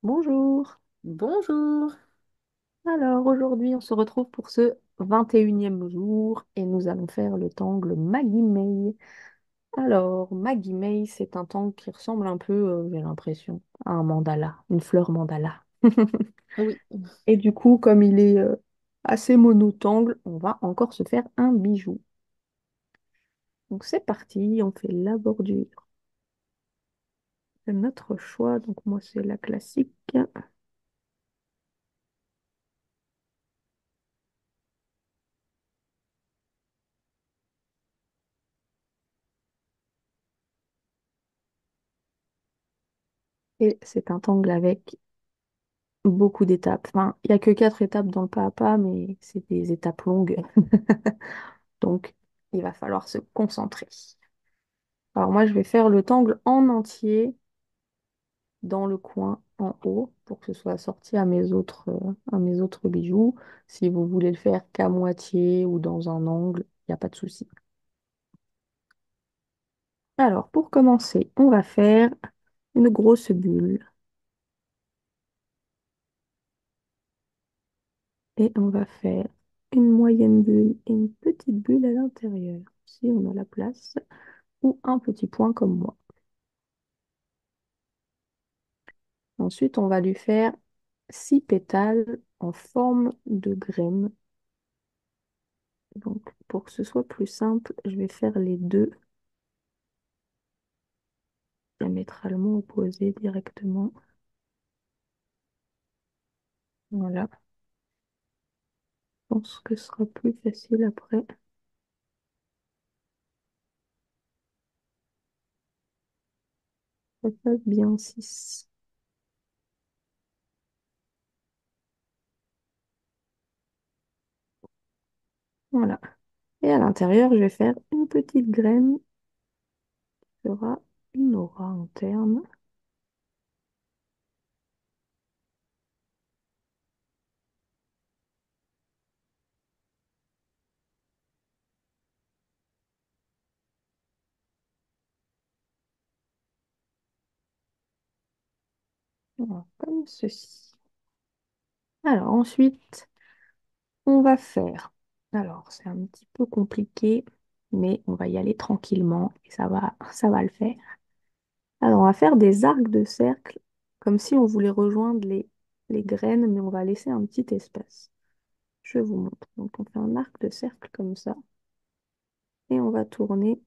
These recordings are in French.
Bonjour. Bonjour. Alors aujourd'hui, on se retrouve pour ce 21e jour et nous allons faire le tangle Maggie May. Alors, Maggie May, c'est un tangle qui ressemble un peu, j'ai l'impression, à un mandala, une fleur mandala. Oui, Et du coup, comme il est assez monotangle, on va encore se faire un bijou. Donc c'est parti, on fait la bordure de notre choix. Donc moi, c'est la classique. Et c'est un tangle avec beaucoup d'étapes. Enfin, il n'y a que 4 étapes dans le pas à pas, mais c'est des étapes longues. Donc, il va falloir se concentrer. Alors moi, je vais faire le tangle en entier dans le coin en haut pour que ce soit assorti à mes autres bijoux. Si vous voulez le faire qu'à moitié ou dans un angle, il n'y a pas de souci. Alors, pour commencer, on va faire une grosse bulle et on va faire une moyenne bulle et une petite bulle à l'intérieur, si on a la place. Ou un petit point comme moi. Ensuite, on va lui faire 6 pétales en forme de graine. Donc, pour que ce soit plus simple, je vais faire les deux diamétralement opposés directement. Voilà. Je pense que ce sera plus facile après. Ça passe bien 6. Voilà. Et à l'intérieur, je vais faire une petite graine qui fera une aura interne. Voilà, comme ceci. Alors ensuite, on va faire. Alors, c'est un petit peu compliqué, mais on va y aller tranquillement et ça va le faire. Alors, on va faire des arcs de cercle, comme si on voulait rejoindre les graines, mais on va laisser un petit espace. Je vous montre. Donc, on fait un arc de cercle comme ça, et on va tourner,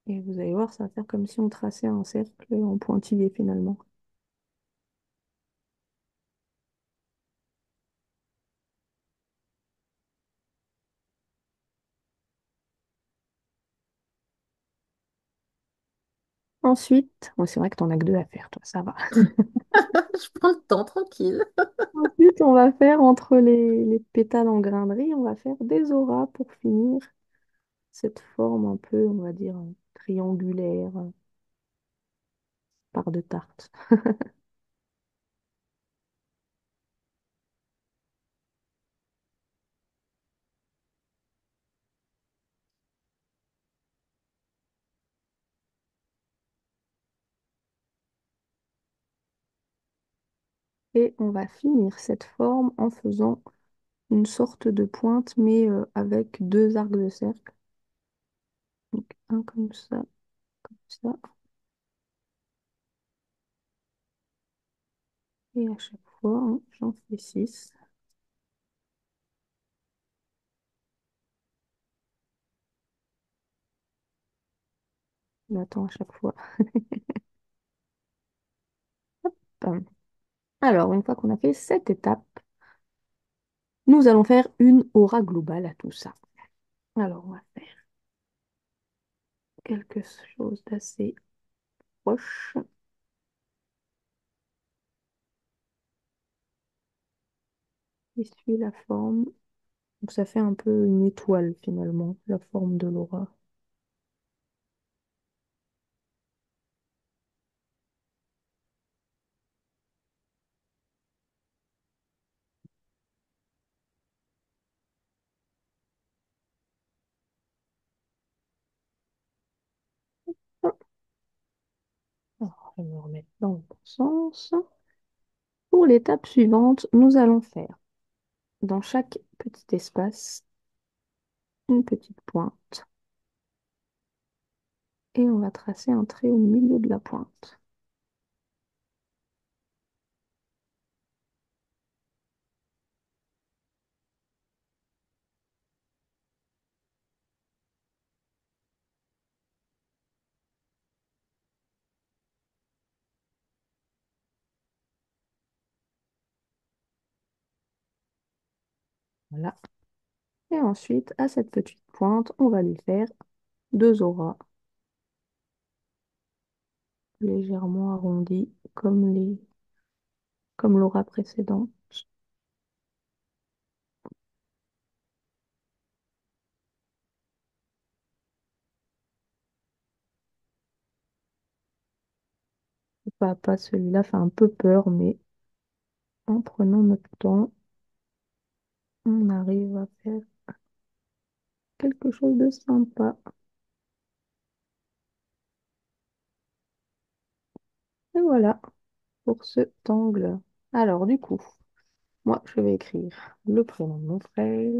et vous allez voir, ça va faire comme si on traçait un cercle en pointillé finalement. Ensuite, bon, c'est vrai que t'en as que deux à faire, toi, ça va. je prends le temps tranquille. Ensuite, on va faire entre les pétales en grainerie, on va faire des auras pour finir cette forme un peu, on va dire, triangulaire, part de tarte. Et on va finir cette forme en faisant une sorte de pointe, mais avec deux arcs de cercle. Donc un comme ça, et à chaque fois, hein, j'en fais 6. On attend à chaque fois. Hop. Alors, une fois qu'on a fait cette étape, nous allons faire une aura globale à tout ça. Alors, on va faire quelque chose d'assez proche. Qui suit la forme. Donc ça fait un peu une étoile finalement, la forme de l'aura. Alors, je vais me remettre dans le bon sens. Pour l'étape suivante, nous allons faire dans chaque petit espace une petite pointe et on va tracer un trait au milieu de la pointe. Voilà. Et ensuite, à cette petite pointe, on va lui faire deux auras légèrement arrondies comme l'aura précédente. Pas celui-là fait un peu peur, mais en prenant notre temps, on arrive à faire quelque chose de sympa. Et voilà pour cet angle. Alors, du coup, moi, je vais écrire le prénom de mon frère.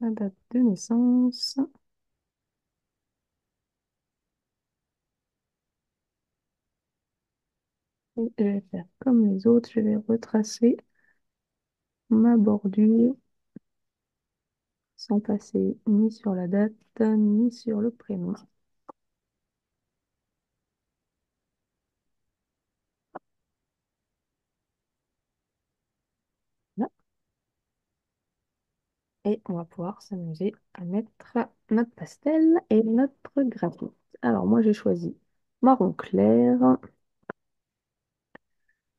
La date de naissance. Et je vais faire comme les autres, je vais retracer ma bordure sans passer ni sur la date, ni sur le prénom. Là. Et on va pouvoir s'amuser à mettre notre pastel et notre graphite. Alors moi j'ai choisi marron clair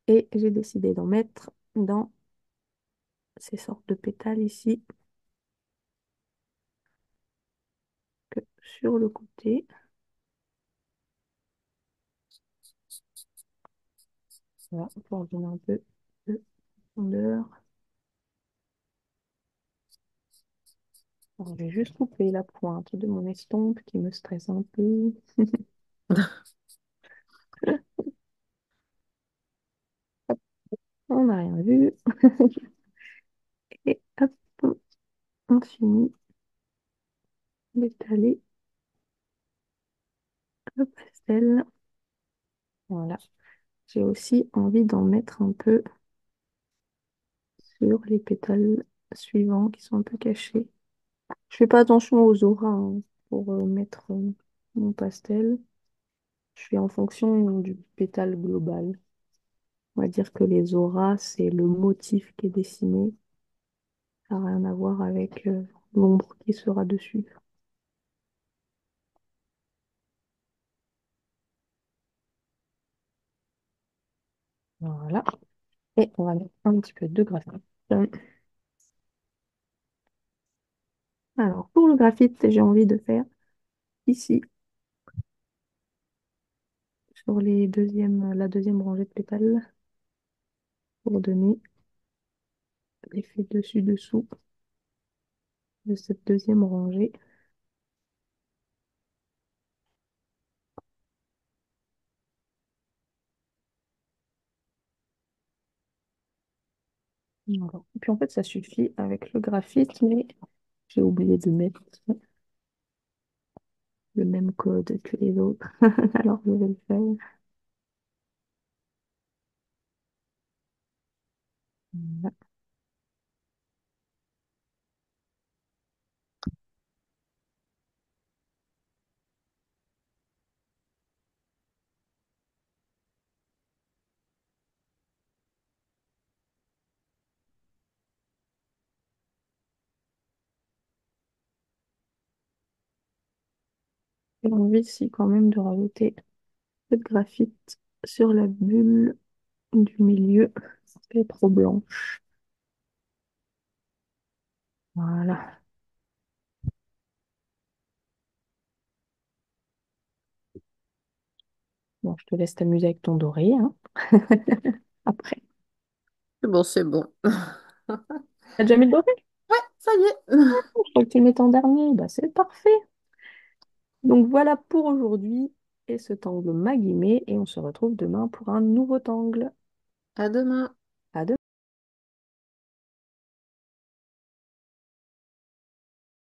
et j'ai décidé d'en mettre dans ces sortes de pétales ici que sur le côté. Voilà, pour donner un peu de profondeur. Alors, je vais juste couper la pointe de mon estompe qui me stresse un peu. Hop, on n'a rien vu. Et hop, on finit d'étaler le pastel. Voilà. J'ai aussi envie d'en mettre un peu sur les pétales suivants qui sont un peu cachés. Je fais pas attention aux auras hein, pour mettre mon pastel. Je suis en fonction du pétale global. On va dire que les auras, c'est le motif qui est dessiné. Ça n'a rien à voir avec l'ombre qui sera dessus. Voilà. Et on va mettre un petit peu de graphite. Alors, pour le graphite, j'ai envie de faire ici, sur la deuxième rangée de pétales, pour donner l'effet dessus-dessous de cette deuxième rangée. Voilà. Et puis en fait, ça suffit avec le graphite, mais j'ai oublié de mettre le même code que les autres. Alors, je vais le faire. Voilà. J'ai envie ici quand même de rajouter un peu de graphite sur la bulle du milieu. Elle est trop blanche. Voilà. Bon, je te laisse t'amuser avec ton doré, hein. Après. C'est bon, c'est bon. T'as déjà mis le doré? Ça y est. Je crois que tu le mets en dernier. Bah, c'est parfait. Donc voilà pour aujourd'hui et ce tangle m'a guimé et on se retrouve demain pour un nouveau tangle. À demain.